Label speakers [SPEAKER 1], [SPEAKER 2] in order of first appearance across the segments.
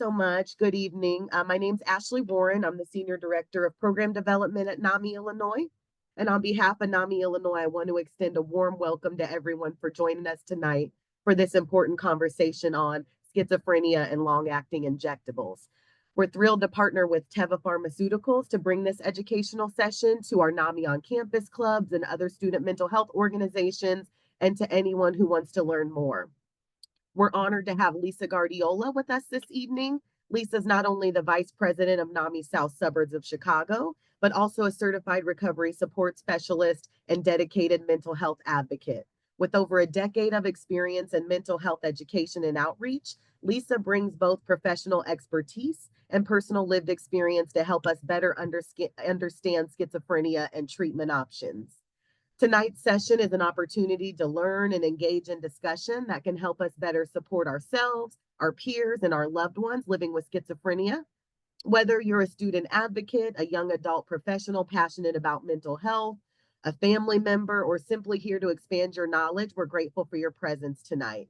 [SPEAKER 1] so much. Good evening. My name's Ashley Warren. I'm the Senior Director of Program Development at NAMI Illinois. And on behalf of NAMI Illinois, I want to extend a warm welcome to everyone for joining us tonight for this important conversation on schizophrenia and long-acting injectables. We're thrilled to partner with Teva Pharmaceuticals to bring this educational session to our NAMI on campus clubs and other student mental health organizations, and to anyone who wants to learn more. We're honored to have Lisa Guardiola with us this evening. Lisa's not only the Vice President of NAMI South Suburbs of Chicago, but also a certified recovery support specialist and dedicated mental health advocate. With over a decade of experience in mental health education and outreach, Lisa brings both professional expertise and personal lived experience to help us better understand schizophrenia and treatment options. Tonight's session is an opportunity to learn and engage in discussion that can help us better support ourselves, our peers, and our loved ones living with schizophrenia. Whether you're a student advocate, a young adult professional passionate about mental health, a family member, or simply here to expand your knowledge, we're grateful for your presence tonight.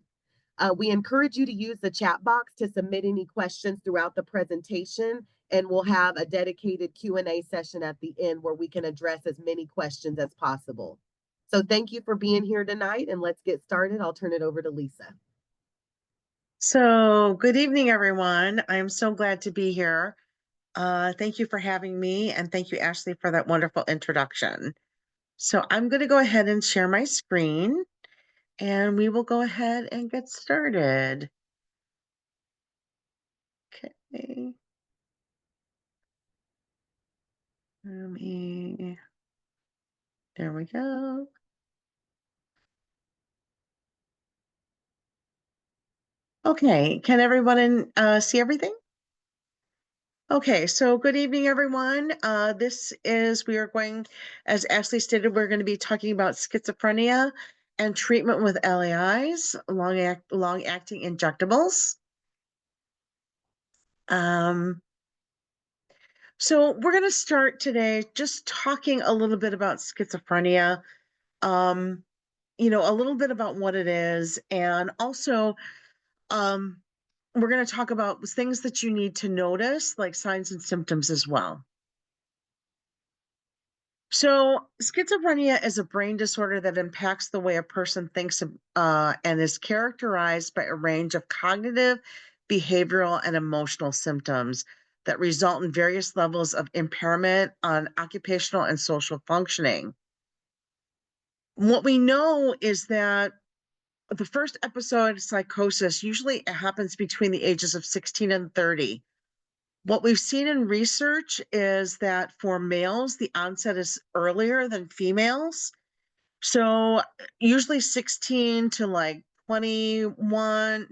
[SPEAKER 1] We encourage you to use the chat box to submit any questions throughout the presentation, and we'll have a dedicated Q&A session at the end where we can address as many questions as possible. So thank you for being here tonight, and let's get started. I'll turn it over to Lisa.
[SPEAKER 2] So good evening, everyone. I'm so glad to be here. Thank you for having me, and thank you, Ashley, for that wonderful introduction. So I'm going to go ahead and share my screen, and we will go ahead and get started. Okay. There we go. Okay, can everyone see everything? Okay, so good evening, everyone. We are going, as Ashley stated, we're going to be talking about schizophrenia and treatment with LAIs, long-acting injectables. So we're going to start today just talking a little bit about schizophrenia, a little bit about what it is, and also we're going to talk about things that you need to notice, like signs and symptoms as well. So schizophrenia is a brain disorder that impacts the way a person thinks and is characterized by a range of cognitive, behavioral, and emotional symptoms that result in various levels of impairment on occupational and social functioning. What we know is that the first episode of psychosis usually happens between the ages of 16 and 30. What we've seen in research is that for males, the onset is earlier than females. So usually 16 to like 21.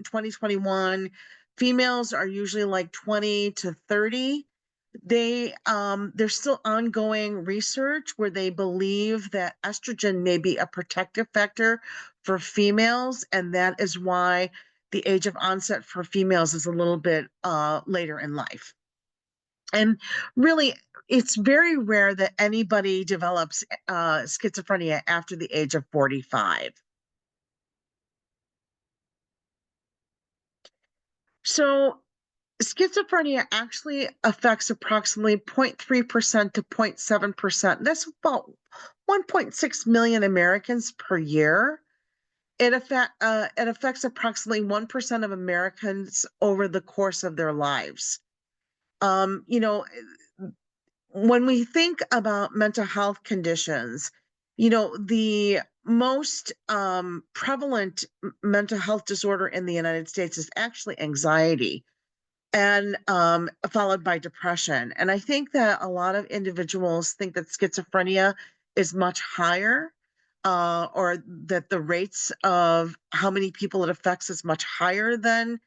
[SPEAKER 2] Females are usually like 20 to 30. There's still ongoing research where they believe that estrogen may be a protective factor for females, and that is why the age of onset for females is a little bit later in life. And really, it's very rare that anybody develops schizophrenia after the age of 45. So schizophrenia actually affects approximately 0.3% to 0.7%. That's about 1.6 million Americans per year. It affects approximately 1% of Americans over the course of their lives. When we think about mental health conditions, the most prevalent mental health disorder in the United States is actually anxiety, and followed by depression. And I think that a lot of individuals think that schizophrenia is much higher, or that the rates of how many people it affects is much higher than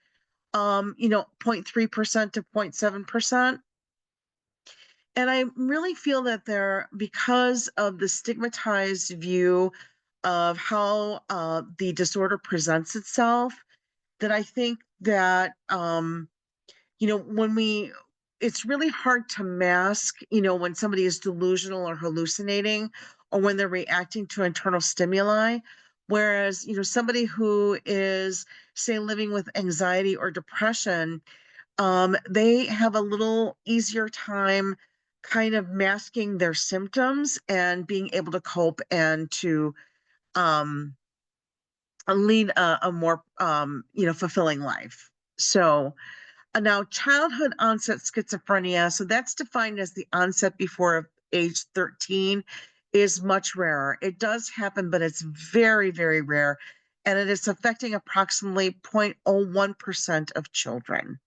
[SPEAKER 2] 0.3% to 0.7%. And I really feel that because of the stigmatized view of how the disorder presents itself, that I think that, it's really hard to mask, when somebody is delusional or hallucinating, or when they're reacting to internal stimuli. Whereas, somebody who is, say, living with anxiety or depression, they have a little easier time kind of masking their symptoms and being able to cope and to um, lead a more fulfilling life. So now childhood onset schizophrenia, so that's defined as the onset before age 13, is much rarer. It does happen, but it's very, very rare, and it is affecting approximately 0.01% of children.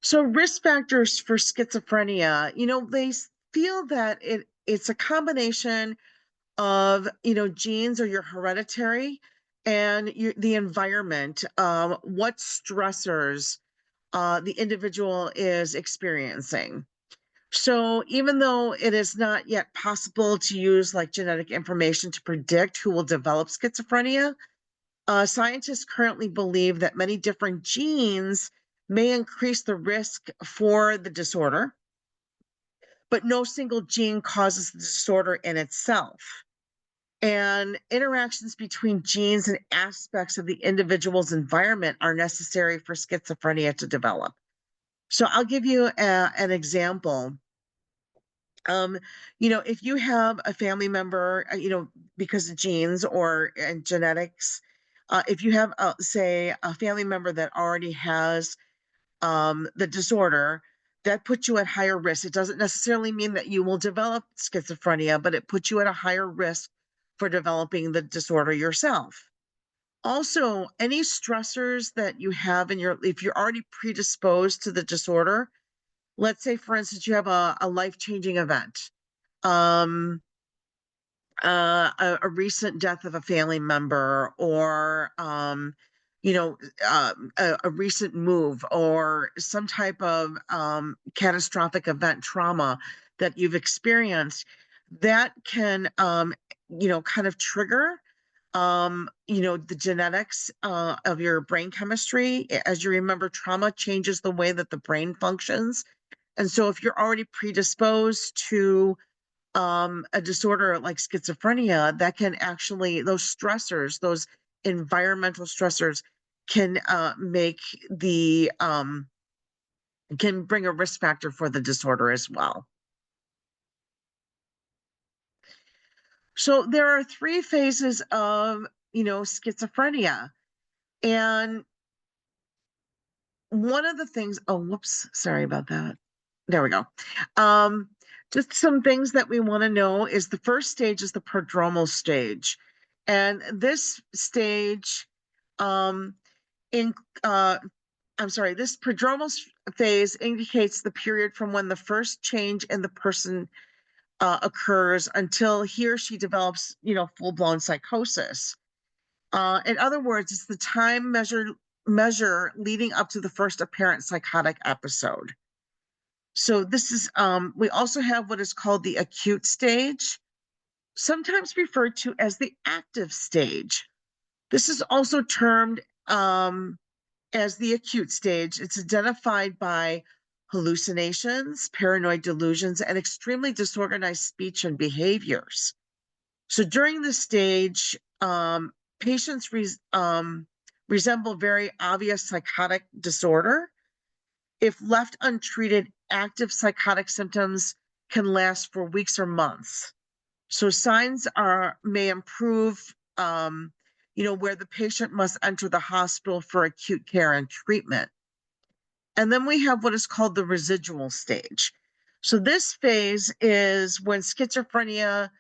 [SPEAKER 2] So risk factors for schizophrenia, they feel that it's a combination of, genes or your hereditary and the environment, what stressors the individual is experiencing. So even though it is not yet possible to use like genetic information to predict who will develop schizophrenia, scientists currently believe that many different genes may increase the risk for the disorder, but no single gene causes the disorder in itself. And interactions between genes and aspects of the individual's environment are necessary for schizophrenia to develop. So I'll give you an example. Um, if you have a family member, because of genes or and genetics, if you have, say, a family member that already has the disorder, that puts you at higher risk. It doesn't necessarily mean that you will develop schizophrenia, but it puts you at a higher risk for developing the disorder yourself. Also, any stressors that you have if you're already predisposed to the disorder, let's say, for instance, you have a life-changing event, um, a recent death of a family member, or a recent move, or some type of catastrophic event, trauma that you've experienced, that can kind of trigger the genetics of your brain chemistry. As you remember, trauma changes the way that the brain functions. And so if you're already predisposed to a disorder like schizophrenia, that can actually, those stressors, those environmental stressors can can bring a risk factor for the disorder as well. So there are three phases of, schizophrenia. And one of the things, oh, whoops, sorry about that. There we go. Um, just some things that we want to know is the first stage is the prodromal stage. And this stage, um, in this prodromal phase indicates the period from when the first change in the person occurs until he or she develops, full-blown psychosis. In other words, it's the time measure leading up to the first apparent psychotic episode. So this is, we also have what is called the acute stage, sometimes referred to as the active stage. This is also termed as the acute stage. It's identified by hallucinations, paranoid delusions, and extremely disorganized speech and behaviors. So during this stage, patients resemble very obvious psychotic disorder. If left untreated, active psychotic symptoms can last for weeks or months. So signs may improve, where the patient must enter the hospital for acute care and treatment. And then we have what is called the residual stage. So this phase is when schizophrenia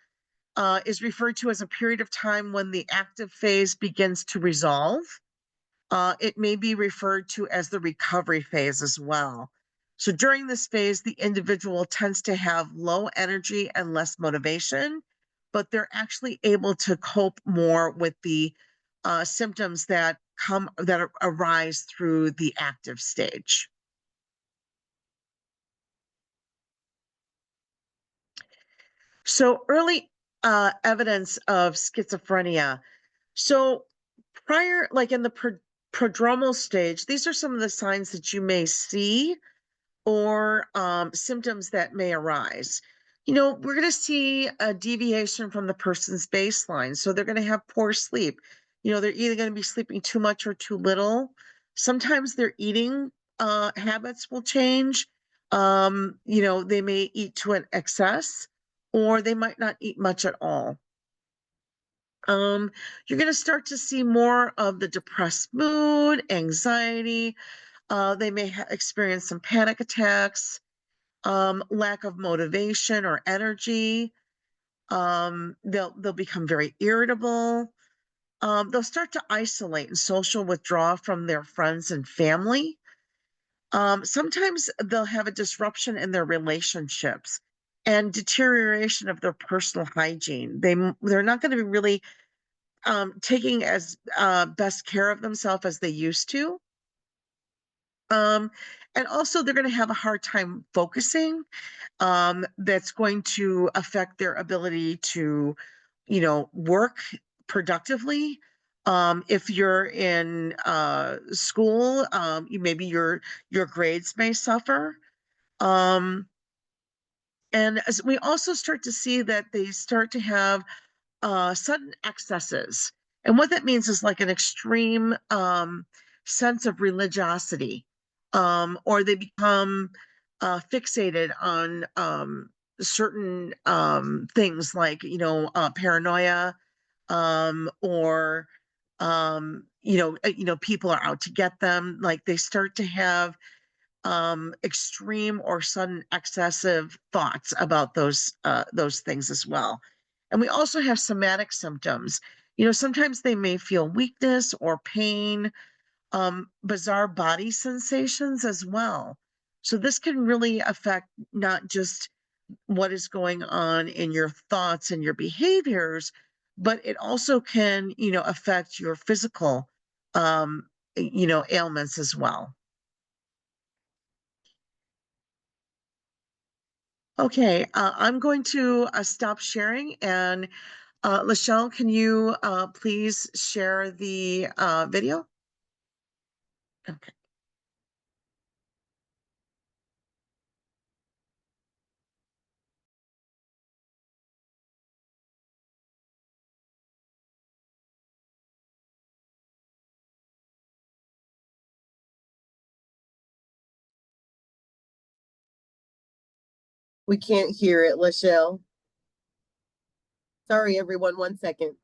[SPEAKER 2] is referred to as a period of time when the active phase begins to resolve. It may be referred to as the recovery phase as well. So during this phase, the individual tends to have low energy and less motivation, but they're actually able to cope more with the symptoms that arise through the active stage. So early evidence of schizophrenia. So prior, like in the prodromal stage, these are some of the signs that you may see or symptoms that may arise. We're going to see a deviation from the person's baseline. So they're going to have poor sleep. They're either going to be sleeping too much or too little. Sometimes their eating habits will change. They may eat to an excess, or they might not eat much at all. You're going to start to see more of the depressed mood, anxiety. They may experience some panic attacks, lack of motivation or energy. They'll become very irritable. They'll start to isolate and social withdraw from their friends and family. Sometimes they'll have a disruption in their relationships and deterioration of their personal hygiene. They're not going to be really taking as best care of themselves as they used to. And also they're going to have a hard time focusing. That's going to affect their ability to, work productively. If you're in school, maybe your grades may suffer. And as we also start to see that they start to have sudden excesses. And what that means is like an extreme sense of religiosity, or they become fixated on certain things like, paranoia, or, people are out to get them. Like they start to have extreme or sudden excessive thoughts about those things as well. And we also have somatic symptoms. Sometimes they may feel weakness or pain, bizarre body sensations as well. So this can really affect not just what is going on in your thoughts and your behaviors, but it also can, affect your physical, ailments as well. Okay, I'm going to stop sharing, and Lachelle, can you please share the video? Okay.
[SPEAKER 1] We can't hear it, Lachelle. Sorry, everyone. 1 second.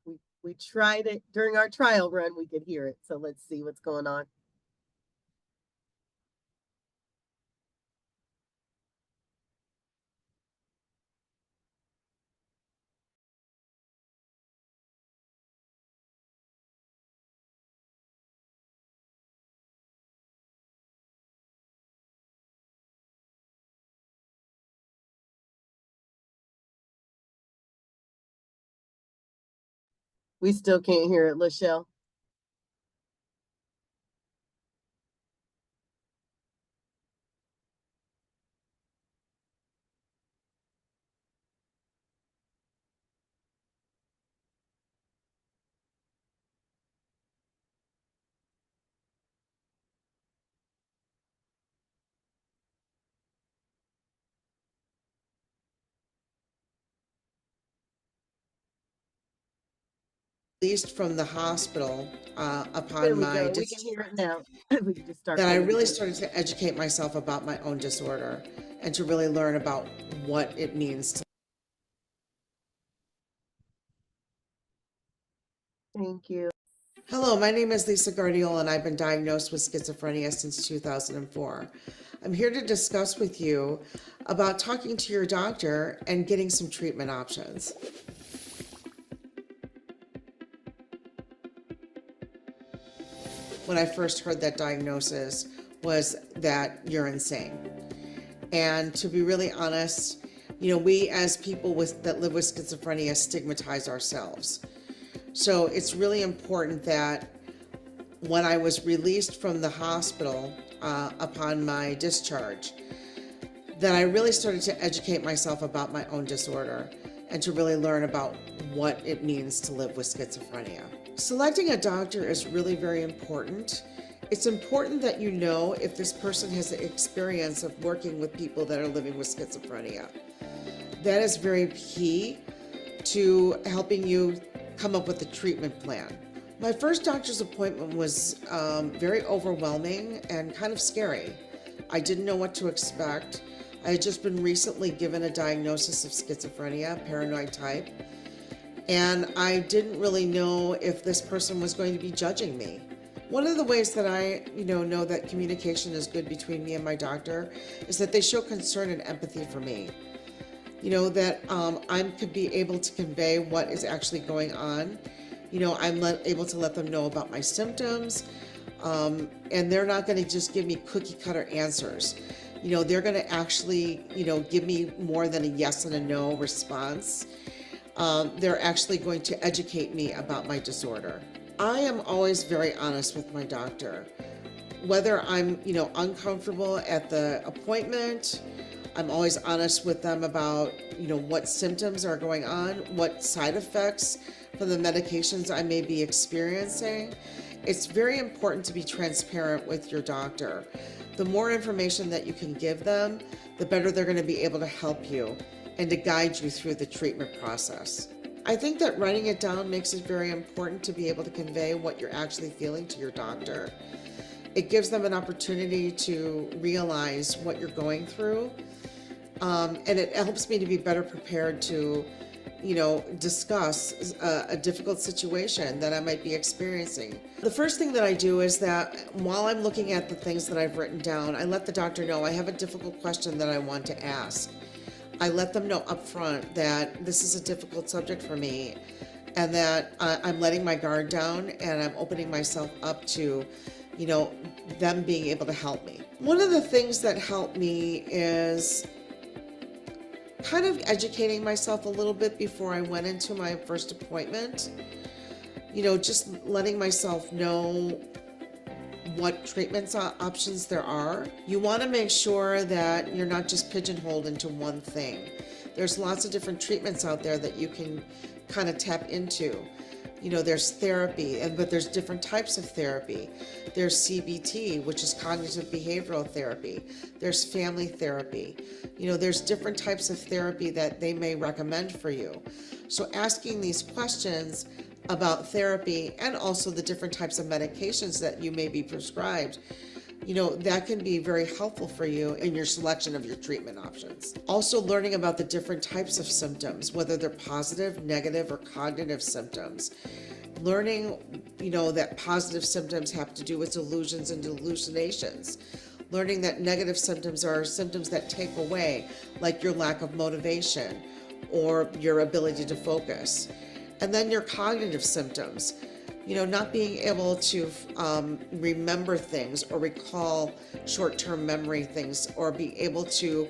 [SPEAKER 1] We tried it during our trial run. We could hear it. So let's see what's going on. We still can't hear it, Lachelle.
[SPEAKER 2] Released from the hospital
[SPEAKER 1] There
[SPEAKER 2] upon
[SPEAKER 1] we
[SPEAKER 2] my
[SPEAKER 1] go. We can hear it now. We can just start
[SPEAKER 2] that I
[SPEAKER 1] from the
[SPEAKER 2] really
[SPEAKER 1] beginning.
[SPEAKER 2] started to educate myself about my own disorder and to really learn about what it means to.
[SPEAKER 1] Thank you.
[SPEAKER 2] Hello, my name is Lisa Guardiola, and I've been diagnosed with schizophrenia since 2004. I'm here to discuss with you about talking to your doctor and getting some treatment options. When I first heard that diagnosis was that you're insane. And to be really honest, we as people that live with schizophrenia stigmatize ourselves. So it's really important that when I was released from the hospital upon my discharge, that I really started to educate myself about my own disorder and to really learn about what it means to live with schizophrenia. Selecting a doctor is really very important. It's important that you know if this person has the experience of working with people that are living with schizophrenia. That is very key to helping you come up with a treatment plan.
[SPEAKER 3] My first doctor's appointment was very overwhelming and kind of scary. I didn't know what to expect. I had just been recently given a diagnosis of schizophrenia, paranoid type, and I didn't really know if this person was going to be judging me. One of the ways that I, know that communication is good between me and my doctor is that they show concern and empathy for me. That I could be able to convey what is actually going on. I'm able to let them know about my symptoms, and they're not going to just give me cookie cutter answers. They're going to actually, give me more than a yes and a no response. They're actually going to educate me about my disorder. I am always very honest with my doctor. Whether I'm, uncomfortable at the appointment, I'm always honest with them about, what symptoms are going on, what side effects from the medications I may be experiencing. It's very important to be transparent with your doctor. The more information that you can give them, the better they're going to be able to help you and to guide you through the treatment process. I think that writing it down makes it very important to be able to convey what you're actually feeling to your doctor. It gives them an opportunity to realize what you're going through, and it helps me to be better prepared to, discuss a difficult situation that I might be experiencing. The first thing that I do is that while I'm looking at the things that I've written down, I let the doctor know I have a difficult question that I want to ask. I let them know up front that this is a difficult subject for me and that I'm letting my guard down and I'm opening myself up to, them being able to help me. One of the things that helped me is kind of educating myself a little bit before I went into my first appointment. Just letting myself know what treatments options there are. You want to make sure that you're not just pigeonholed into one thing. There's lots of different treatments out there that you can kind of tap into. There's therapy, but there's different types of therapy. There's CBT, which is cognitive behavioral therapy. There's family therapy. There's different types of therapy that they may recommend for you. So asking these questions about therapy and also the different types of medications that you may be prescribed, that can be very helpful for you in your selection of your treatment options. Also learning about the different types of symptoms, whether they're positive, negative, or cognitive symptoms. Learning, that positive symptoms have to do with delusions and hallucinations. Learning that negative symptoms are symptoms that take away, like your lack of motivation or your ability to focus. And then your cognitive symptoms, not being able to remember things or recall short-term memory things or be able to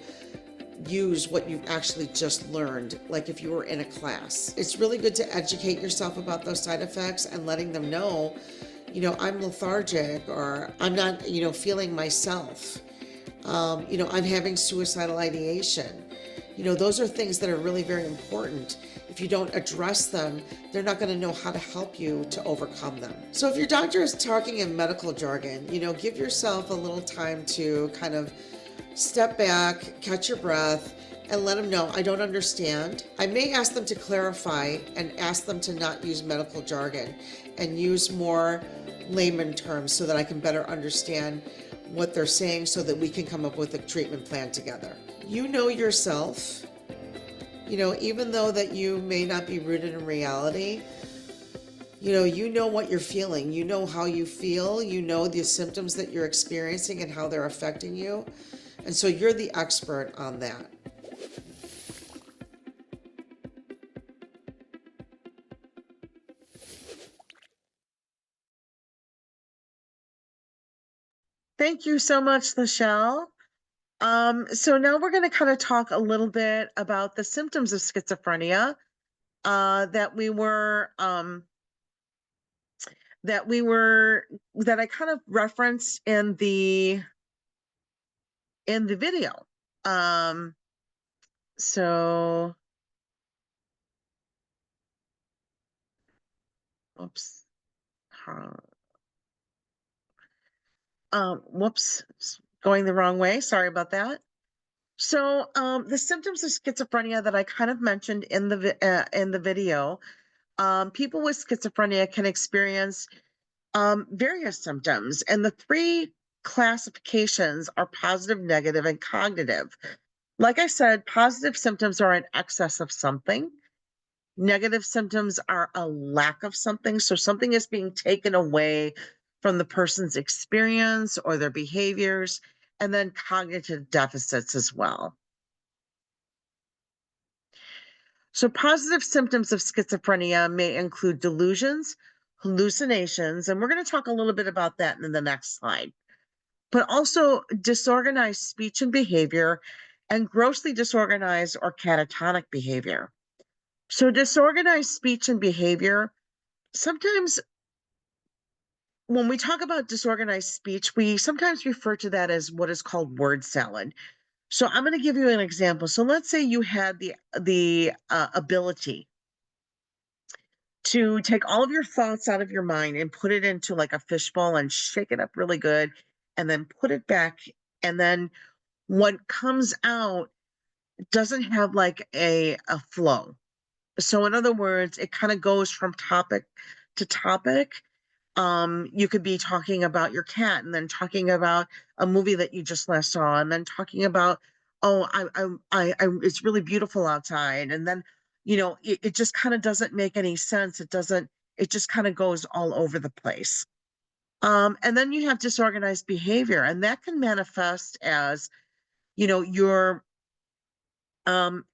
[SPEAKER 3] use what you've actually just learned, like if you were in a class. It's really good to educate yourself about those side effects and letting them know, I'm lethargic or I'm not, feeling myself. I'm having suicidal ideation. Those are things that are really very important. If you don't address them, they're not going to know how to help you to overcome them. So if your doctor is talking in medical jargon, give yourself a little time to kind of step back, catch your breath, and let them know, I don't understand. I may ask them to clarify and ask them to not use medical jargon and use more layman terms so that I can better understand what they're saying so that we can come up with a treatment plan together. You know yourself, even though that you may not be rooted in reality, you know what you're feeling, you know how you feel, you know the symptoms that you're experiencing and how they're affecting you. And so you're the expert on that.
[SPEAKER 2] Thank you so much, Lachelle. So now we're going to kind of talk a little bit about the symptoms of schizophrenia that I kind of referenced in the video. So, oops. Whoops, going the wrong way. Sorry about that. So, the symptoms of schizophrenia that I kind of mentioned in the video People with schizophrenia can experience various symptoms, and the three classifications are positive, negative, and cognitive. Like I said, positive symptoms are an excess of something. Negative symptoms are a lack of something. So something is being taken away from the person's experience or their behaviors, and then cognitive deficits as well. So positive symptoms of schizophrenia may include delusions, hallucinations, and we're going to talk a little bit about that in the next slide, but also disorganized speech and behavior and grossly disorganized or catatonic behavior. So disorganized speech and behavior, sometimes when we talk about disorganized speech, we sometimes refer to that as what is called word salad. So I'm going to give you an example. So let's say you had the ability to take all of your thoughts out of your mind and put it into like a fishbowl and shake it up really good, and then put it back. And then what comes out doesn't have like a flow. So in other words, it kind of goes from topic to topic. You could be talking about your cat and then talking about a movie that you just last saw, and then talking about, oh, it's really beautiful outside. And then, it just kind of doesn't make any sense. It just kind of goes all over the place. And then you have disorganized behavior, and that can manifest as, you know, you're, um,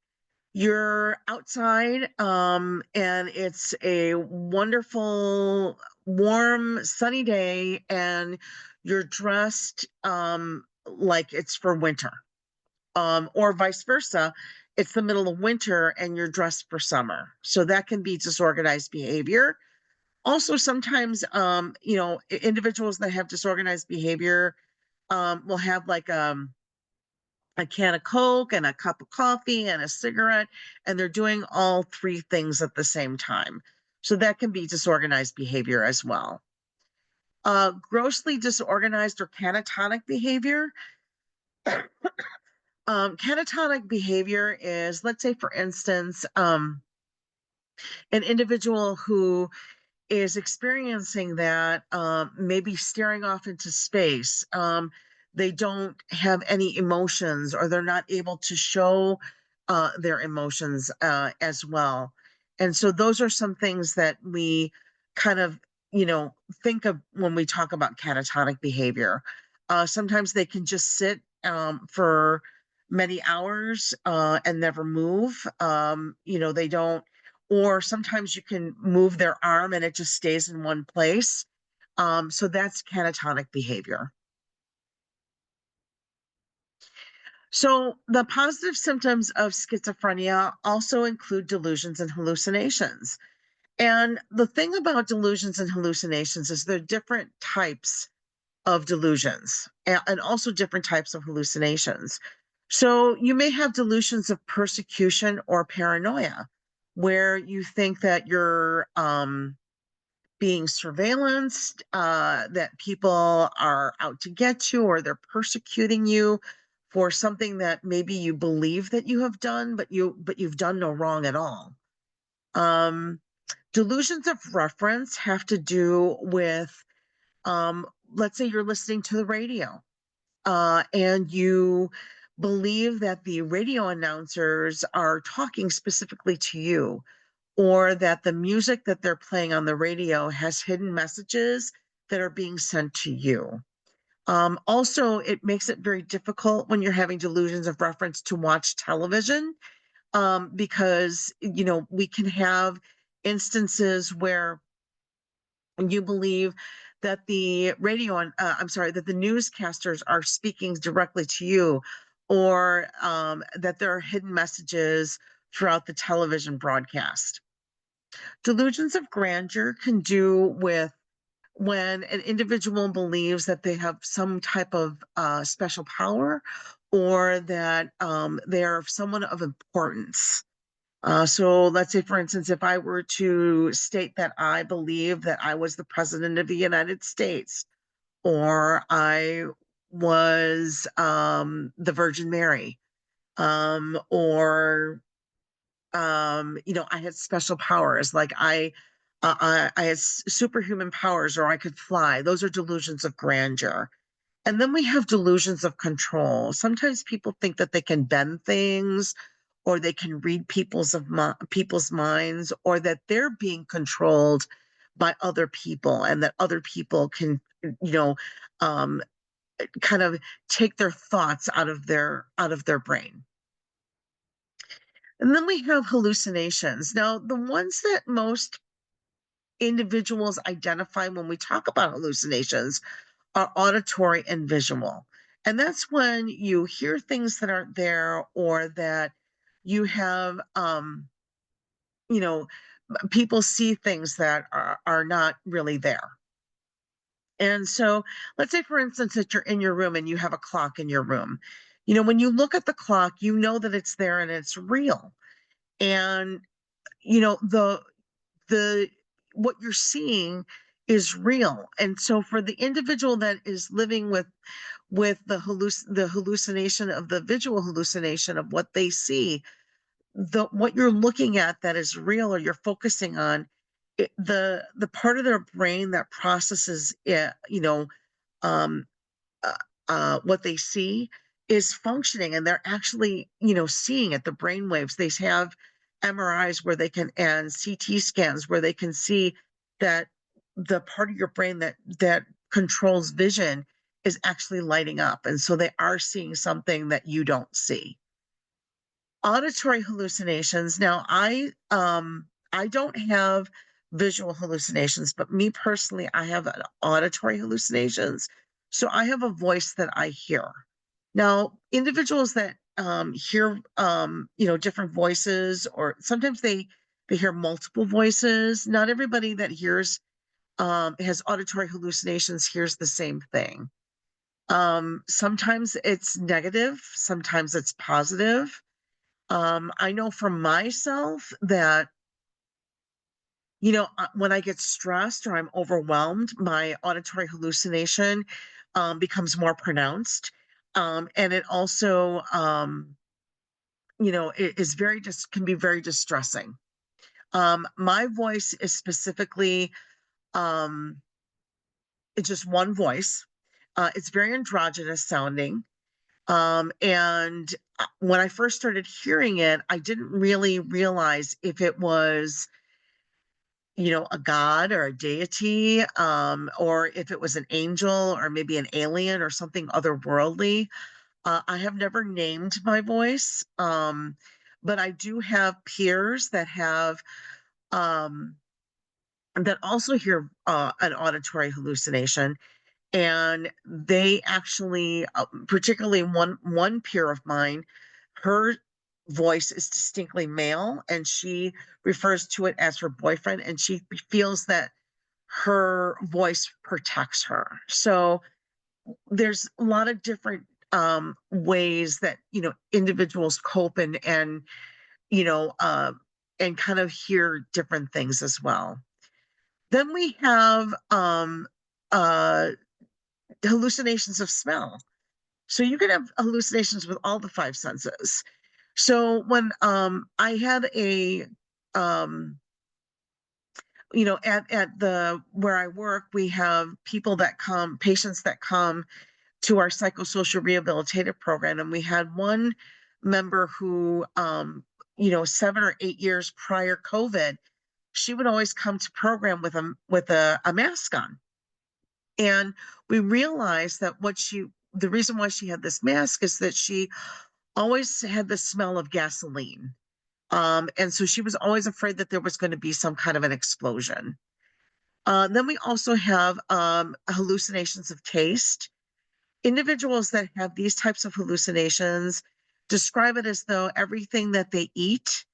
[SPEAKER 2] you're outside, and it's a wonderful, warm, sunny day, and you're dressed like it's for winter. Or vice versa, it's the middle of winter and you're dressed for summer. So that can be disorganized behavior. Also, sometimes, individuals that have disorganized behavior will have like a can of Coke and a cup of coffee and a cigarette, and they're doing all three things at the same time. So that can be disorganized behavior as well. Grossly disorganized or catatonic behavior. Catatonic behavior is, let's say, for instance, an individual who is experiencing that, maybe staring off into space. They don't have any emotions, or they're not able to show their emotions as well. And so those are some things that we kind of, think of when we talk about catatonic behavior. Sometimes they can just sit for many hours and never move. They don't, or sometimes you can move their arm and it just stays in one place. So that's catatonic behavior. So the positive symptoms of schizophrenia also include delusions and hallucinations. And the thing about delusions and hallucinations is there are different types of delusions and also different types of hallucinations. So you may have delusions of persecution or paranoia, where you think that you're being surveillanced, that people are out to get you, or they're persecuting you for something that maybe you believe that you have done, but you've done no wrong at all. Um, Delusions of reference have to do with, let's say you're listening to the radio, and you believe that the radio announcers are talking specifically to you, or that the music that they're playing on the radio has hidden messages that are being sent to you. Also, it makes it very difficult when you're having delusions of reference to watch television, because, we can have instances where you believe that the that the newscasters are speaking directly to you, or that there are hidden messages throughout the television broadcast. Delusions of grandeur can do with when an individual believes that they have some type of special power, or that they're someone of importance. So let's say, for instance, if I were to state that I believe that I was the president of the United States, or I was the Virgin Mary, or I had special powers, like I had superhuman powers, or I could fly. Those are delusions of grandeur. And then we have delusions of control. Sometimes people think that they can bend things, or they can read people's minds, or that they're being controlled by other people, and that other people can, you know, um, kind of take their thoughts out of their brain. And then we have hallucinations. Now, the ones that most individuals identify when we talk about hallucinations are auditory and visual. And that's when you hear things that aren't there, or that you have, you know, people see things that are not really there. And so, let's say, for instance, that you're in your room and you have a clock in your room. When you look at the clock, you know that it's there and it's real. And, the what you're seeing is real. And so, for the individual that is living with the hallucination of the visual hallucination of what they see, what you're looking at that is real, or you're focusing on the part of their brain that processes it, um uh, what they see is functioning, and they're actually, seeing it. The brain waves, they have MRIs where they can, and CT scans where they can see that the part of your brain that controls vision is actually lighting up, and so they are seeing something that you don't see. Auditory hallucinations. Now, I don't have visual hallucinations, but me personally, I have an auditory hallucinations. So I have a voice that I hear. Now, individuals that hear different voices, or sometimes they hear multiple voices. Not everybody that hears has auditory hallucinations hears the same thing. Sometimes it's negative, sometimes it's positive. I know for myself that, when I get stressed or I'm overwhelmed, my auditory hallucination becomes more pronounced. And it also, it is can be very distressing. My voice is specifically, um, it's just one voice. It's very androgynous sounding. And when I first started hearing it, I didn't really realize if it was, a god or a deity, or if it was an angel or maybe an alien or something otherworldly. I have never named my voice, but I do have peers um, that also hear an auditory hallucination, and they actually, particularly one peer of mine, her voice is distinctly male, and she refers to it as her boyfriend, and she feels that her voice protects her. So there's a lot of different ways that individuals cope, and you know uh, and kind of hear different things as well. Then we have uh hallucinations of smell. So you can have hallucinations with all the five senses. So when I had a um at the where I work, we have patients that come to our psychosocial rehabilitative program, and we had one member who 7 or 8 years prior COVID, she would always come to program with a mask on. And we realized that the reason why she had this mask is that she always had the smell of gasoline. And so she was always afraid that there was going to be some kind of an explosion. Then we also have hallucinations of taste. Individuals that have these types of hallucinations describe it as though everything that they eat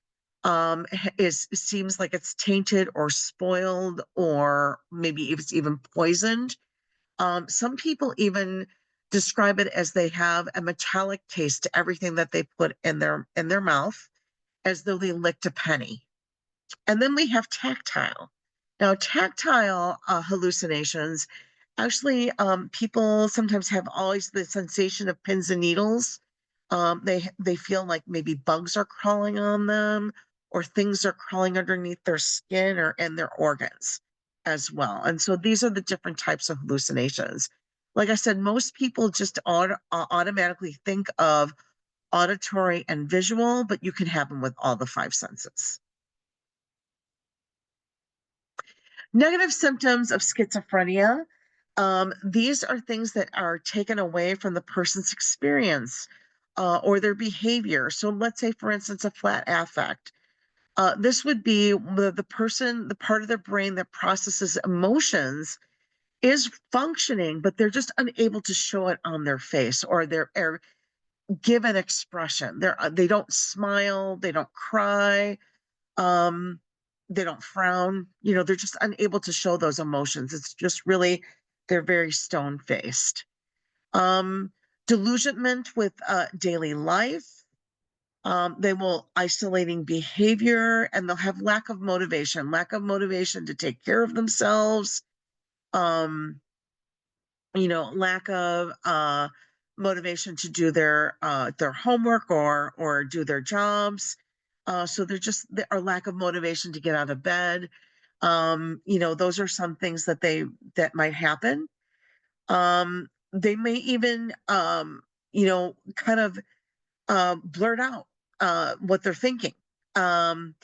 [SPEAKER 2] seems like it's tainted or spoiled, or maybe it's even poisoned. Some people even describe it as they have a metallic taste to everything that they put in their mouth, as though they licked a penny. And then we have tactile. Now, tactile hallucinations, actually, people sometimes have always the sensation of pins and needles. They feel like maybe bugs are crawling on them, or things are crawling underneath their skin or in their organs as well. And so these are the different types of hallucinations. Like I said, most people just automatically think of auditory and visual, but you can have them with all the five senses. Negative symptoms of schizophrenia. These are things that are taken away from the person's experience or their behavior. So let's say, for instance, a flat affect. This would be the person, the part of their brain that processes emotions is functioning, but they're just unable to show it on their face or or give an expression. They don't smile, they don't cry, um, they don't frown. They're just unable to show those emotions. It's just really they're very stone faced. Um, Delusionment with daily life. They will isolating behavior and they'll have lack of motivation to take care of themselves. Lack of motivation to do their homework or do their jobs. So there are lack of motivation to get out of bed. Those are some things that might happen. They may even kind of blurt out what they're thinking. Or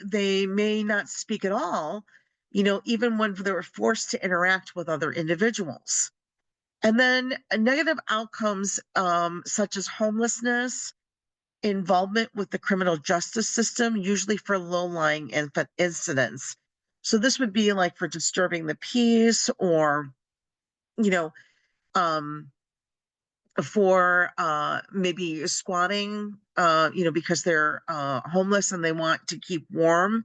[SPEAKER 2] they may not speak at all, even when they're forced to interact with other individuals. And then negative outcomes, such as homelessness, involvement with the criminal justice system, usually for low-lying incidents. So this would be like for disturbing the peace or, you know, um, for maybe squatting, because they're homeless and they want to keep warm.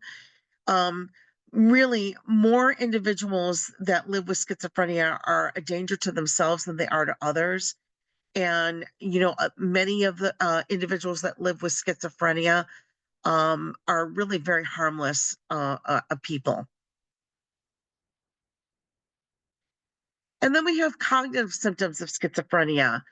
[SPEAKER 2] Um, Really, more individuals that live with schizophrenia are a danger to themselves than they are to others. And, many of the individuals that live with schizophrenia are really very harmless people. And then we have cognitive symptoms of schizophrenia.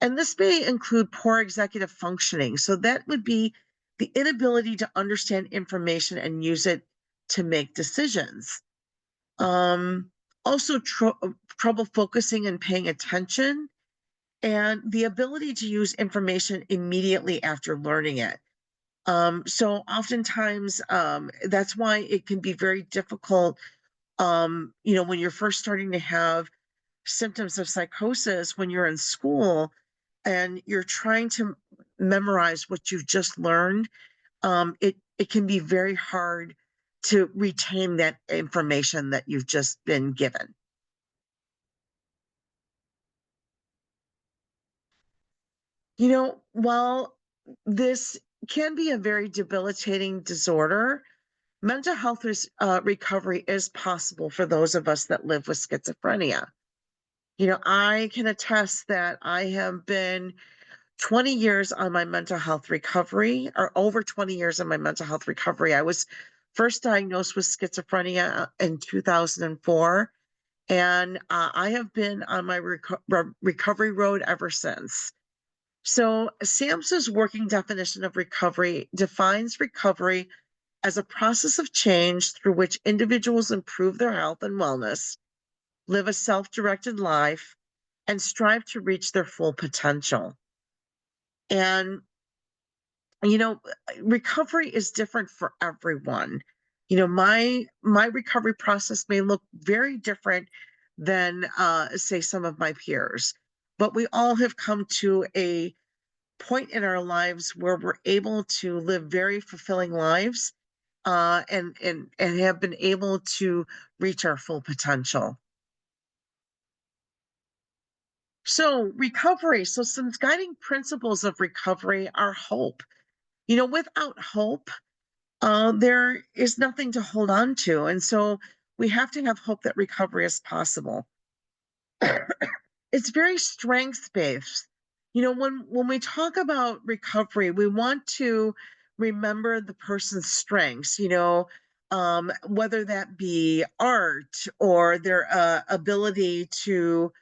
[SPEAKER 2] And this may include poor executive functioning. So that would be the inability to understand information and use it to make decisions. Also, trouble focusing and paying attention, and the ability to use information immediately after learning it. So oftentimes, that's why it can be very difficult, when you're first starting to have symptoms of psychosis when you're in school and you're trying to memorize what you've just learned. It can be very hard to retain that information that you've just been given. While this can be a very debilitating disorder, mental health recovery is possible for those of us that live with schizophrenia. I can attest that I have been 20 years on my mental health recovery, or over 20 years on my mental health recovery. I was first diagnosed with schizophrenia in 2004, and I have been on my recovery road ever since. So, SAMHSA's working definition of recovery defines recovery as a process of change through which individuals improve their health and wellness, live a self-directed life, and strive to reach their full potential. And recovery is different for everyone. My recovery process may look very different than say some of my peers, but we all have come to a point in our lives where we're able to live very fulfilling lives, and have been able to reach our full potential. So recovery. So some guiding principles of recovery are hope. Without hope, there is nothing to hold on to. And so we have to have hope that recovery is possible. It's very strength based. When we talk about recovery, we want to remember the person's strengths, whether that be art or their ability to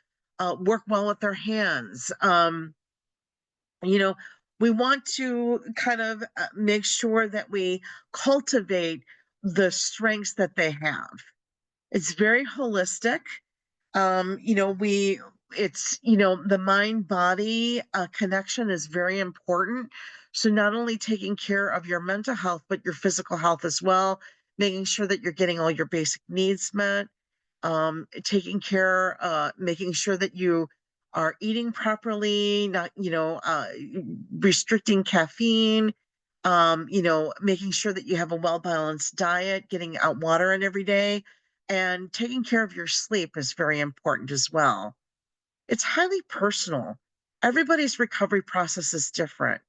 [SPEAKER 2] work well with their hands. You know, We want to kind of make sure that we cultivate the strengths that they have. It's very holistic. You know, the mind body connection is very important. So, not only taking care of your mental health, but your physical health as well, making sure that you're getting all your basic needs met, making sure that you are eating properly, not, restricting caffeine, making sure that you have a well balanced diet, getting out water in every day, and taking care of your sleep is very important as well. It's highly personal. Everybody's recovery process is different.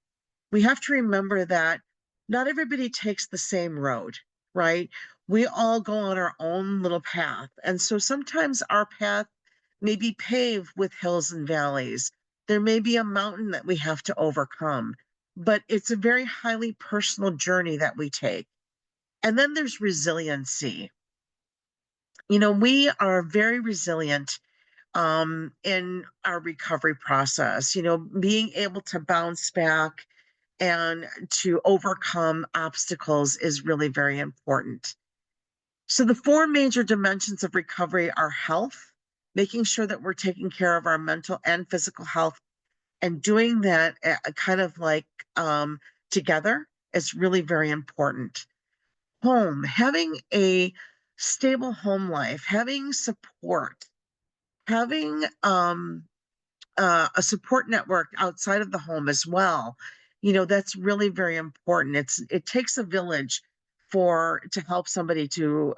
[SPEAKER 2] We have to remember that not everybody takes the same road, right? We all go on our own little path. And so sometimes our path may be paved with hills and valleys. There may be a mountain that we have to overcome, but it's a very highly personal journey that we take. And then there's resiliency. You know, we are very resilient in our recovery process, being able to bounce back and to overcome obstacles is really very important. So, the four major dimensions of recovery are health, making sure that we're taking care of our mental and physical health, and doing that kind of like together is really very important. Home, having a stable home life, having support, having a support network outside of the home as well. That's really very important. It takes a village to help somebody to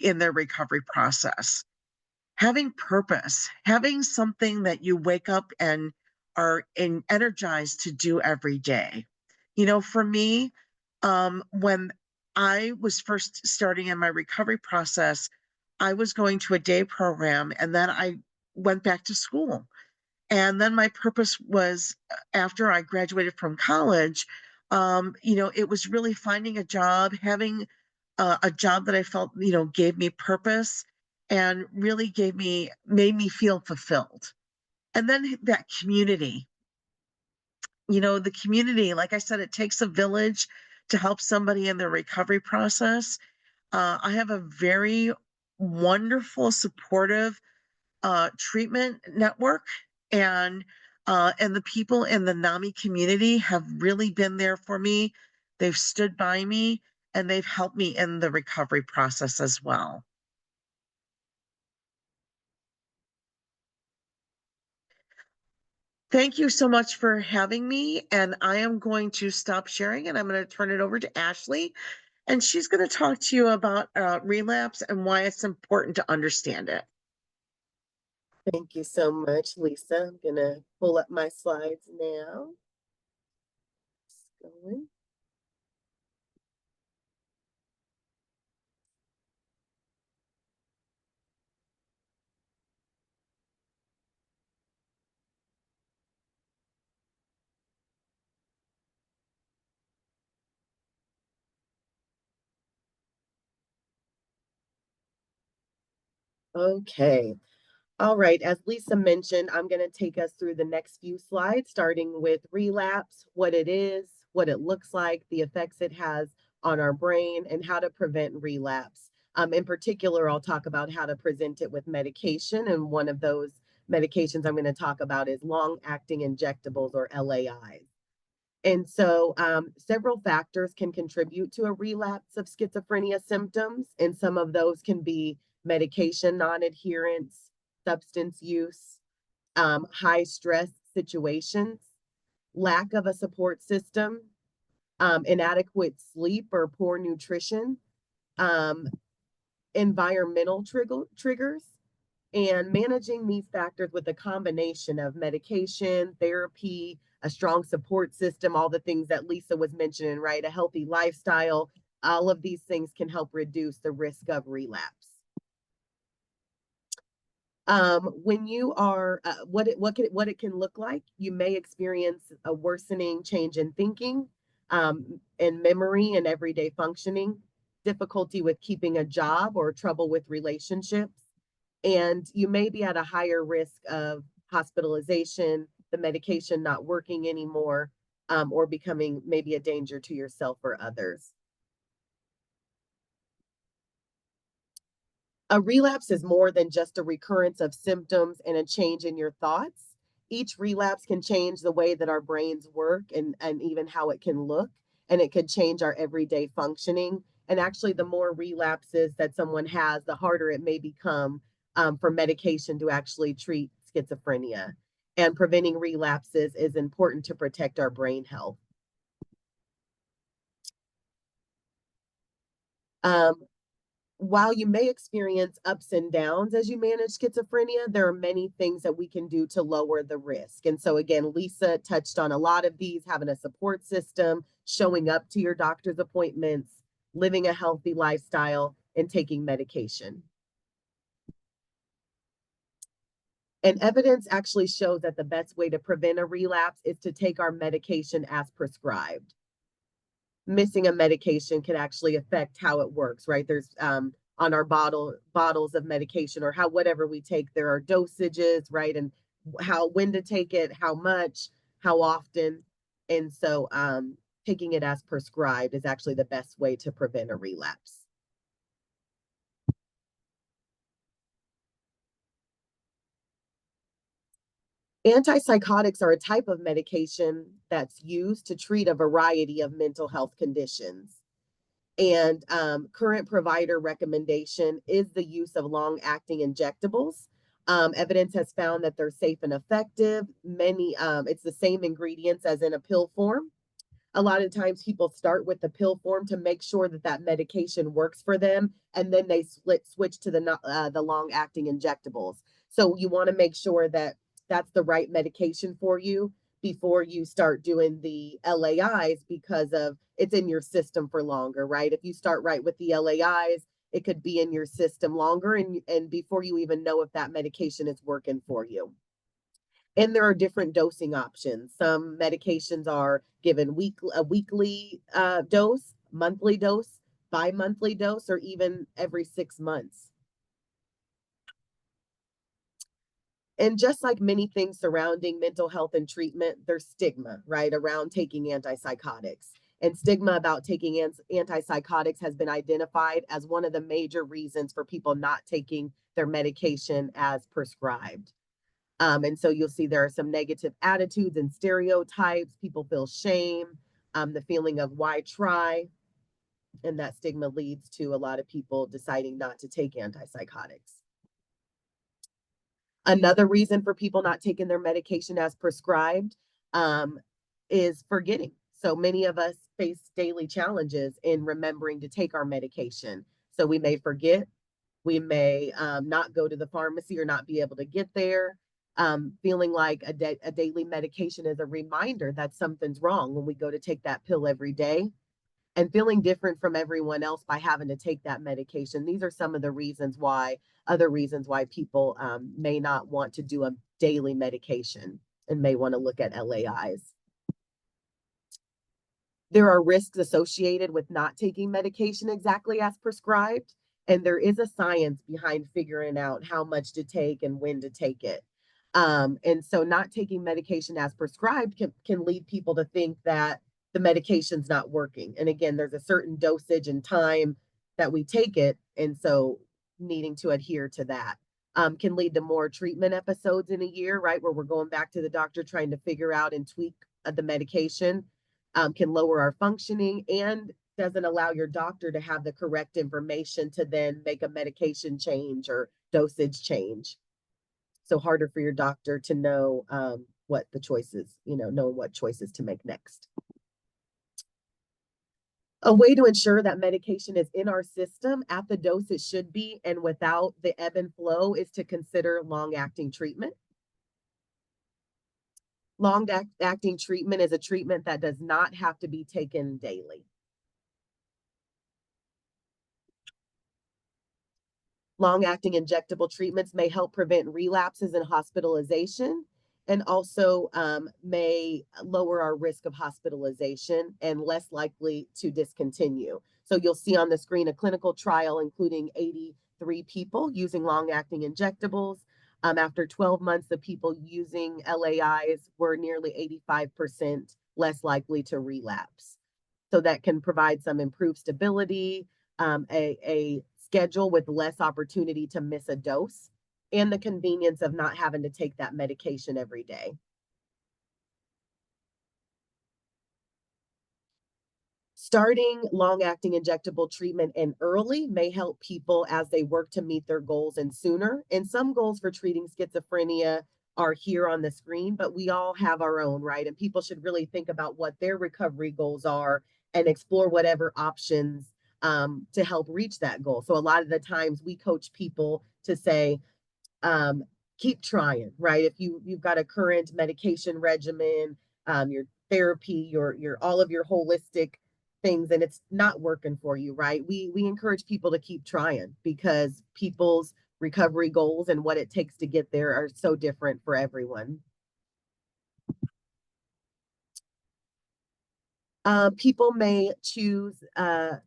[SPEAKER 2] in their recovery process. Having purpose, having something that you wake up and energized to do every day. For me, when I was first starting in my recovery process, I was going to a day program and then I went back to school. And then my purpose was after I graduated from college, it was really finding a job, having a job that I felt, gave me purpose and really made me feel fulfilled. And then that community, the community, like I said, it takes a village to help somebody in their recovery process. I have a very wonderful, supportive treatment network, and the people in the NAMI community have really been there for me. They've stood by me and they've helped me in the recovery process as well. Thank you so much for having me. And I am going to stop sharing and I'm going to turn it over to Ashley. And she's going to talk to you about relapse and why it's important to understand it.
[SPEAKER 1] Thank you so much, Lisa. I'm gonna pull up my slides now. Going. Okay. All right. As Lisa mentioned, I'm going to take us through the next few slides, starting with relapse, what it is, what it looks like, the effects it has on our brain, and how to prevent relapse. In particular, I'll talk about how to present it with medication. And one of those medications I'm going to talk about is long-acting injectables, or LAIs. And so several factors can contribute to a relapse of schizophrenia symptoms. And some of those can be medication non-adherence, substance use, high stress situations, lack of a support system, inadequate sleep or poor nutrition, um, environmental triggers, and managing these factors with a combination of medication, therapy, a strong support system, all the things that Lisa was mentioning, right? A healthy lifestyle, all of these things can help reduce the risk of relapse. When you are, what it can look like, you may experience a worsening change in thinking, in memory and everyday functioning, difficulty with keeping a job or trouble with relationships, and you may be at a higher risk of hospitalization, the medication not working anymore, or becoming maybe a danger to yourself or others. A relapse is more than just a recurrence of symptoms and a change in your thoughts. Each relapse can change the way that our brains work and even how it can look, and it could change our everyday functioning. And actually, the more relapses that someone has, the harder it may become for medication to actually treat schizophrenia. And preventing relapses is important to protect our brain health. Um, while you may experience ups and downs as you manage schizophrenia, there are many things that we can do to lower the risk. And so, again, Lisa touched on a lot of these: having a support system, showing up to your doctor's appointments, living a healthy lifestyle, and taking medication. And evidence actually shows that the best way to prevent a relapse is to take our medication as prescribed. Missing a medication can actually affect how it works, right? There's on our bottles of medication, or how whatever we take, there are dosages, right? And when to take it, how much, how often. And so taking it as prescribed is actually the best way to prevent a relapse. Antipsychotics are a type of medication that's used to treat a variety of mental health conditions. And current provider recommendation is the use of long-acting injectables. Evidence has found that they're safe and effective. It's the same ingredients as in a pill form. A lot of times people start with the pill form to make sure that that medication works for them, and then they switch to the long-acting injectables. So you want to make sure that that's the right medication for you before you start doing the LAIs, because of it's in your system for longer, right? If you start right with the LAIs, it could be in your system longer, and before you even know if that medication is working for you. And there are different dosing options. Some medications are given a weekly dose, monthly dose, bi-monthly dose, or even every 6 months. And just like many things surrounding mental health and treatment, there's stigma, right, around taking antipsychotics. And stigma about taking antipsychotics has been identified as one of the major reasons for people not taking their medication as prescribed. And so you'll see there are some negative attitudes and stereotypes. People feel shame, the feeling of why try, and that stigma leads to a lot of people deciding not to take antipsychotics. Another reason for people not taking their medication as prescribed is forgetting. So many of us face daily challenges in remembering to take our medication. So we may forget, we may not go to the pharmacy or not be able to get there. Feeling like a daily medication is a reminder that something's wrong when we go to take that pill every day, and feeling different from everyone else by having to take that medication. These are some of the other reasons why people may not want to do a daily medication and may want to look at LAIs. There are risks associated with not taking medication exactly as prescribed, and there is a science behind figuring out how much to take and when to take it. And so not taking medication as prescribed can lead people to think that the medication's not working. And again, there's a certain dosage and time that we take it, and so needing to adhere to that can lead to more treatment episodes in a year, right, where we're going back to the doctor trying to figure out and tweak the medication. Can lower our functioning and doesn't allow your doctor to have the correct information to then make a medication change or dosage change. So harder for your doctor to know what the choices, know what choices to make next. A way to ensure that medication is in our system at the dose it should be and without the ebb and flow is to consider long-acting treatment. Long-acting treatment is a treatment that does not have to be taken daily. Long-acting injectable treatments may help prevent relapses and hospitalization, and also may lower our risk of hospitalization and less likely to discontinue. So you'll see on the screen a clinical trial including 83 people using long-acting injectables. After 12 months, the people using LAIs were nearly 85% less likely to relapse. So that can provide some improved stability, a schedule with less opportunity to miss a dose, and the convenience of not having to take that medication every day. Starting long-acting injectable treatment and early may help people as they work to meet their goals and sooner. And some goals for treating schizophrenia are here on the screen, but we all have our own, right? And people should really think about what their recovery goals are and explore whatever options to help reach that goal. So a lot of the times we coach people to say, keep trying, right? If you've got a current medication regimen, your therapy, your all of your holistic things, and it's not working for you, right? We encourage people to keep trying because people's recovery goals and what it takes to get there are so different for everyone. People may choose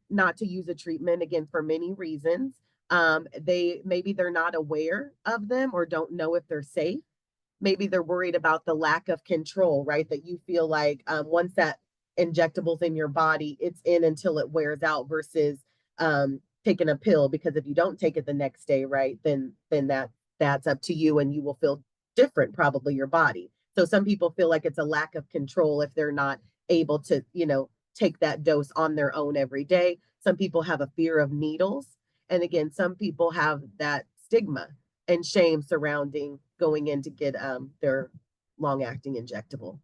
[SPEAKER 1] not to use a treatment, again, for many reasons. Maybe they're not aware of them or don't know if they're safe. Maybe they're worried about the lack of control, right? That you feel like once that injectable's in your body, it's in until it wears out versus taking a pill, because if you don't take it the next day, right, then that's up to you and you will feel different, probably your body. So some people feel like it's a lack of control if they're not able to, take that dose on their own every day. Some people have a fear of needles. And again, some people have that stigma and shame surrounding going in to get their long-acting injectable.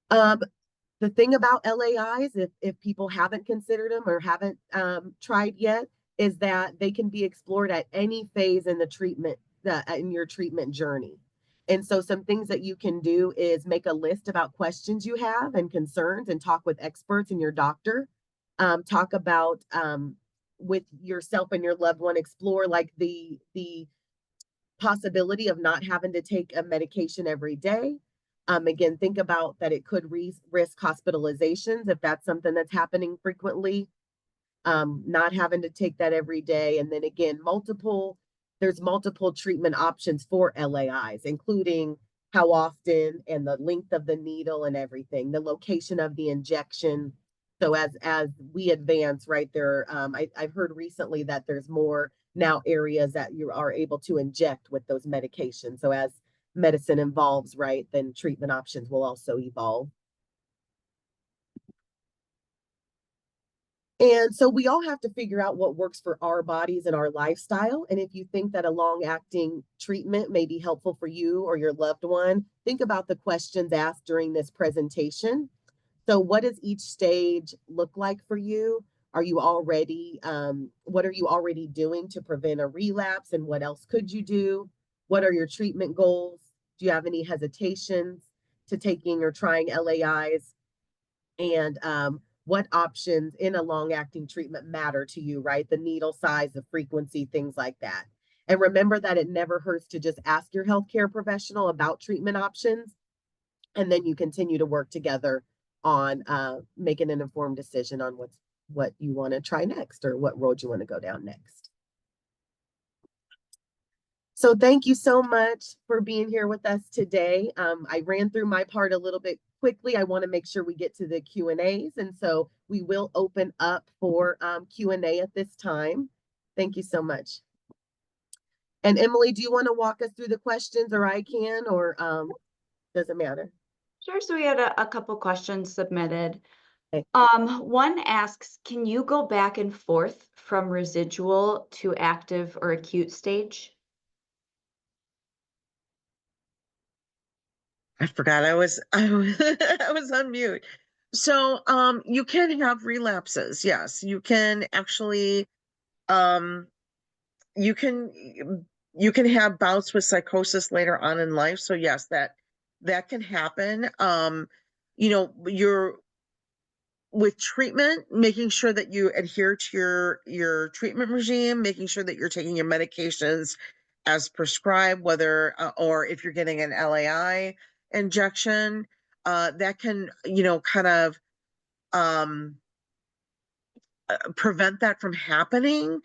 [SPEAKER 1] The thing about LAIs, if people haven't considered them or haven't tried yet, is that they can be explored at any phase in the treatment, in your treatment journey. And so some things that you can do is make a list about questions you have and concerns and talk with experts and your doctor. Talk about with yourself and your loved one, explore like the possibility of not having to take a medication every day. Again, think about that it could risk hospitalizations if that's something that's happening frequently, not having to take that every day. And then again, there's multiple treatment options for LAIs, including how often and the length of the needle and everything, the location of the injection. So as we advance, right there, I've heard recently that there's more now areas that you are able to inject with those medications. So as medicine evolves, right, then treatment options will also evolve. And so we all have to figure out what works for our bodies and our lifestyle. And if you think that a long-acting treatment may be helpful for you or your loved one, think about the questions asked during this presentation. So what does each stage look like for you? Are you already, what are you already doing to prevent a relapse, and what else could you do? What are your treatment goals? Do you have any hesitations to taking or trying LAIs? And what options in a long-acting treatment matter to you, right? The needle size, the frequency, things like that. And remember that it never hurts to just ask your healthcare professional about treatment options, and then you continue to work together on making an informed decision on what you want to try next or what road you want to go down next. So thank you so much for being here with us today. I ran through my part a little bit quickly. I want to make sure we get to the Q&As, and so we will open up for Q&A at this time. Thank you so much. And Emily, do you want to walk us through the questions, or I can, or doesn't matter?
[SPEAKER 4] Sure. So we had a couple questions submitted.
[SPEAKER 1] Okay.
[SPEAKER 4] One asks, can you go back and forth from residual to active or acute stage?
[SPEAKER 2] I forgot I was I was on mute. So you can have relapses. Yes, you can actually um you can have bouts with psychosis later on in life. So yes, that can happen. You're with treatment, making sure that you adhere to your treatment regime, making sure that you're taking your medications as prescribed, whether or if you're getting an LAI injection, that can kind of prevent that from happening.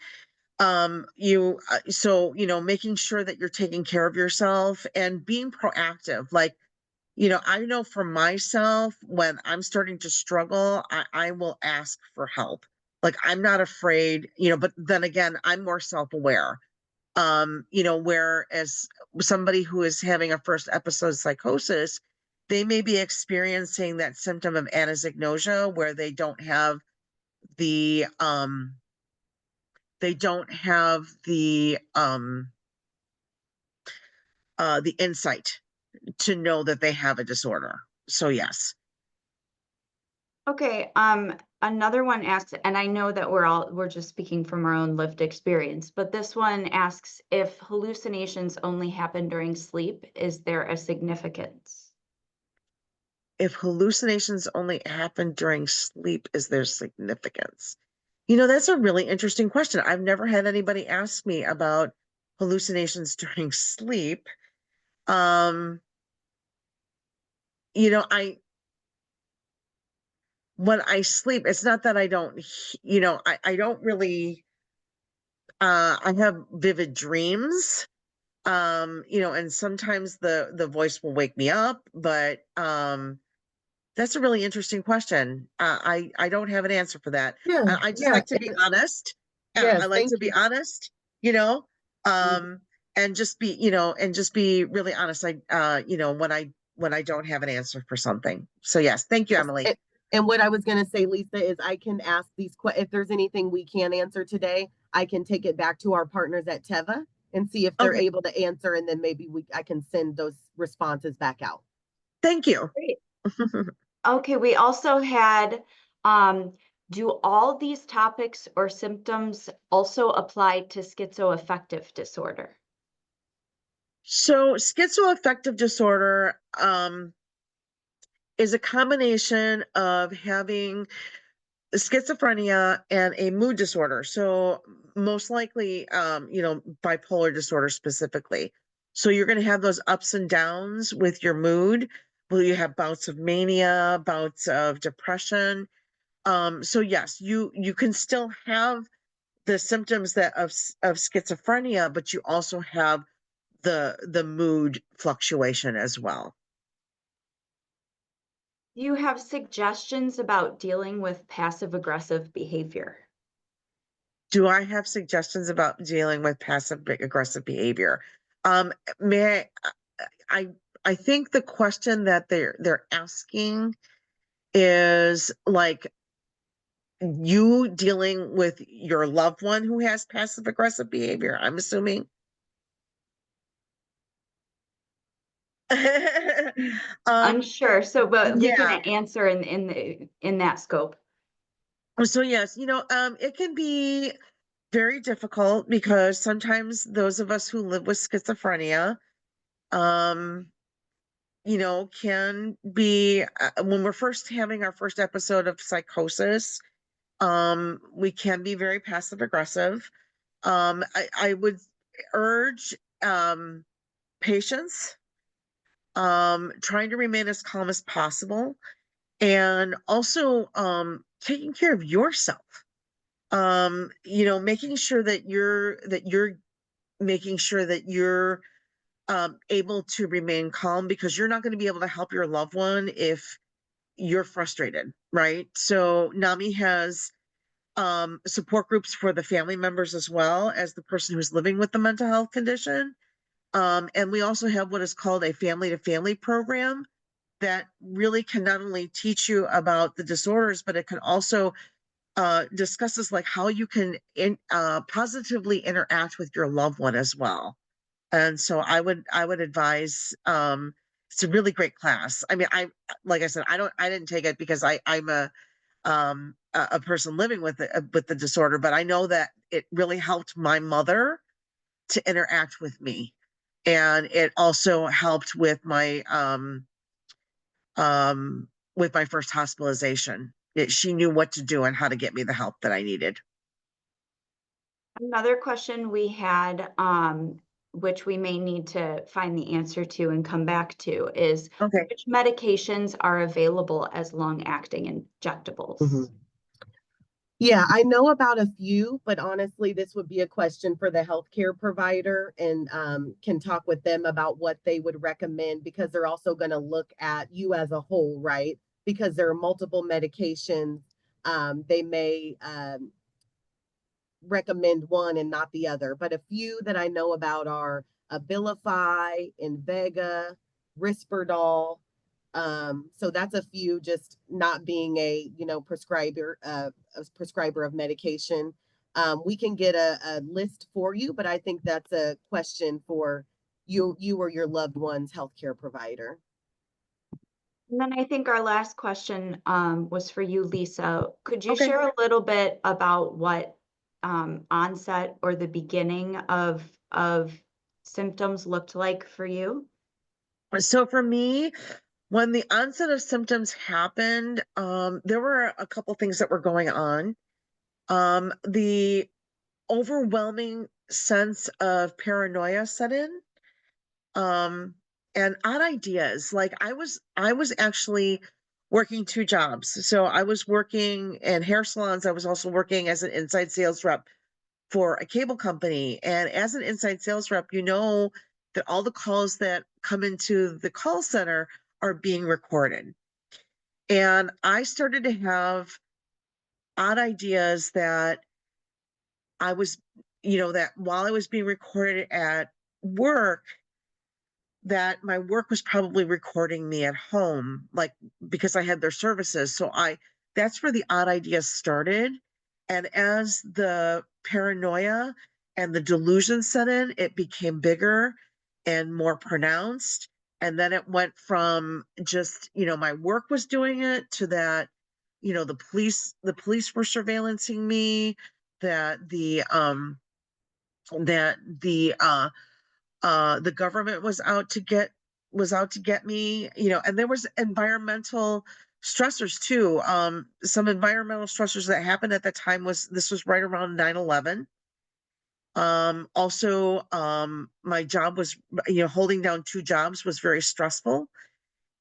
[SPEAKER 2] So, making sure that you're taking care of yourself and being proactive. Like, I know for myself, when I'm starting to struggle, I will ask for help. Like, I'm not afraid, but then again, I'm more self-aware. Whereas somebody who is having a first episode of psychosis, they may be experiencing that symptom of anosognosia where the they don't have the insight to know that they have a disorder. So yes.
[SPEAKER 4] Okay, another one asks, and I know that we're just speaking from our own lived experience, but this one asks, if hallucinations only happen during sleep, is there a significance?
[SPEAKER 2] If hallucinations only happen during sleep, is there significance? That's a really interesting question. I've never had anybody ask me about hallucinations during sleep. I when I sleep, it's not that I don't, I don't really, I have vivid dreams, and sometimes the voice will wake me up, but that's a really interesting question. I don't have an answer for that.
[SPEAKER 1] Yeah,
[SPEAKER 2] I just
[SPEAKER 1] yeah,
[SPEAKER 2] like to be honest. I
[SPEAKER 1] yes,
[SPEAKER 2] like
[SPEAKER 1] thank
[SPEAKER 2] to be
[SPEAKER 1] you.
[SPEAKER 2] honest, you know,
[SPEAKER 1] Mhm.
[SPEAKER 2] um, and just be really honest. When I don't have an answer for something. So yes, thank you,
[SPEAKER 1] Yes,
[SPEAKER 2] Emily.
[SPEAKER 1] and what I was gonna say, Lisa, is I can ask these if there's anything we can answer today, I can take it back to our partners at Teva and see if they're
[SPEAKER 2] Okay,
[SPEAKER 1] able to answer, and then maybe I can send those responses back out.
[SPEAKER 2] thank you.
[SPEAKER 4] Great. Okay, we also had, do all these topics or symptoms also apply to schizoaffective disorder?
[SPEAKER 2] So schizoaffective disorder is a combination of having schizophrenia and a mood disorder. So most likely, bipolar disorder specifically. So you're going to have those ups and downs with your mood. Will you have bouts of mania, bouts of depression? So yes, you can still have the symptoms of schizophrenia, but you also have the mood fluctuation as well.
[SPEAKER 4] Do you have suggestions about dealing with passive aggressive behavior?
[SPEAKER 2] Do I have suggestions about dealing with passive aggressive behavior? May I, I think the question that they're asking is like you dealing with your loved one who has passive aggressive behavior, I'm assuming. um,
[SPEAKER 4] Unsure, so but we can
[SPEAKER 2] yeah.
[SPEAKER 4] answer in that scope.
[SPEAKER 2] So yes, it can be very difficult because sometimes those of us who live with schizophrenia, um, can be when we're first having our first episode of psychosis, we can be very passive aggressive. I would urge patience, trying to remain as calm as possible, and also taking care of yourself. Making sure that you're making sure that you're able to remain calm because you're not going to be able to help your loved one if you're frustrated, right? So NAMI has support groups for the family members as well as the person who's living with the mental health condition. And we also have what is called a family to family program that really can not only teach you about the disorders, but it can also discusses like how you can positively interact with your loved one as well. And so I would advise it's a really great class. I mean, like I said, I didn't take it because I'm a person living with the disorder, but I know that it really helped my mother to interact with me. And it also helped with my first hospitalization. She knew what to do and how to get me the help that I needed.
[SPEAKER 4] Another question we had, which we may need to find the answer to and come back to, is
[SPEAKER 2] Okay.
[SPEAKER 4] which medications are available as long-acting injectables?
[SPEAKER 1] Mhm. Yeah, I know about a few, but honestly, this would be a question for the healthcare provider and can talk with them about what they would recommend because they're also going to look at you as a whole, right? Because there are multiple medications. They may recommend one and not the other, but a few that I know about are Abilify, Invega, Risperdal. So that's a few, just not being a, a prescriber of medication. We can get a list for you, but I think that's a question for you or your loved one's healthcare provider.
[SPEAKER 4] And then I think our last question was for you, Lisa. Could you
[SPEAKER 2] Okay.
[SPEAKER 4] share a little bit about what onset or the beginning of symptoms looked like for you?
[SPEAKER 2] So for me, when the onset of symptoms happened, there were a couple things that were going on. The overwhelming sense of paranoia set in, and odd ideas. Like I was actually working two jobs. So I was working in hair salons. I was also working as an inside sales rep for a cable company. And as an inside sales rep, you know that all the calls that come into the call center are being recorded. And I started to have odd ideas that I was, that while I was being recorded at work, that my work was probably recording me at home, like because I had their services. So that's where the odd ideas started. And as the paranoia and the delusion set in, it became bigger and more pronounced. And then it went from just, my work was doing it to that, the police were surveillancing me, that the government was out to get me, and there was environmental stressors too. Some environmental stressors that happened at that time was right around 9/11. Also, my job was, holding down two jobs was very stressful.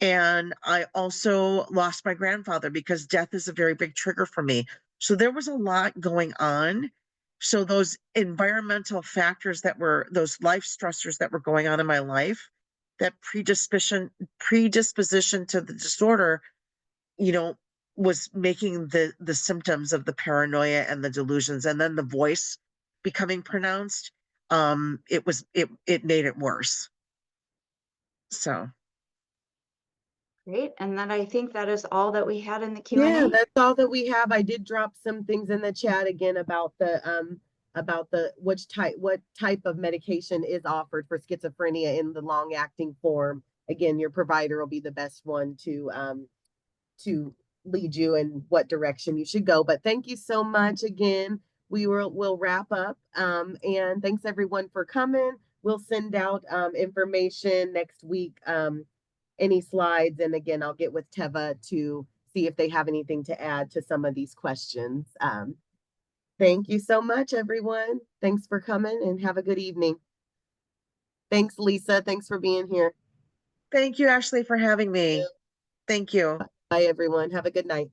[SPEAKER 2] And I also lost my grandfather because death is a very big trigger for me. So there was a lot going on. So those environmental factors those life stressors that were going on in my life, that predisposition to the disorder, you know, was making the symptoms of the paranoia and the delusions, and then the voice becoming pronounced. It made it worse. So.
[SPEAKER 4] Great. And then I think that is all that we had in the
[SPEAKER 1] Yeah,
[SPEAKER 4] Q&A.
[SPEAKER 1] that's all that we have. I did drop some things in the chat again about the what type of medication is offered for schizophrenia in the long acting form. Again, your provider will be the best one to lead you in what direction you should go. But thank you so much again. We'll wrap up. And thanks everyone for coming. We'll send out information next week. Any slides, and again, I'll get with Teva to see if they have anything to add to some of these questions. Thank you so much, everyone. Thanks for coming and have a good evening. Thanks, Lisa. Thanks for being here.
[SPEAKER 2] Thank you, Ashley, for having me. Thank you.
[SPEAKER 1] Bye, everyone. Have a good night.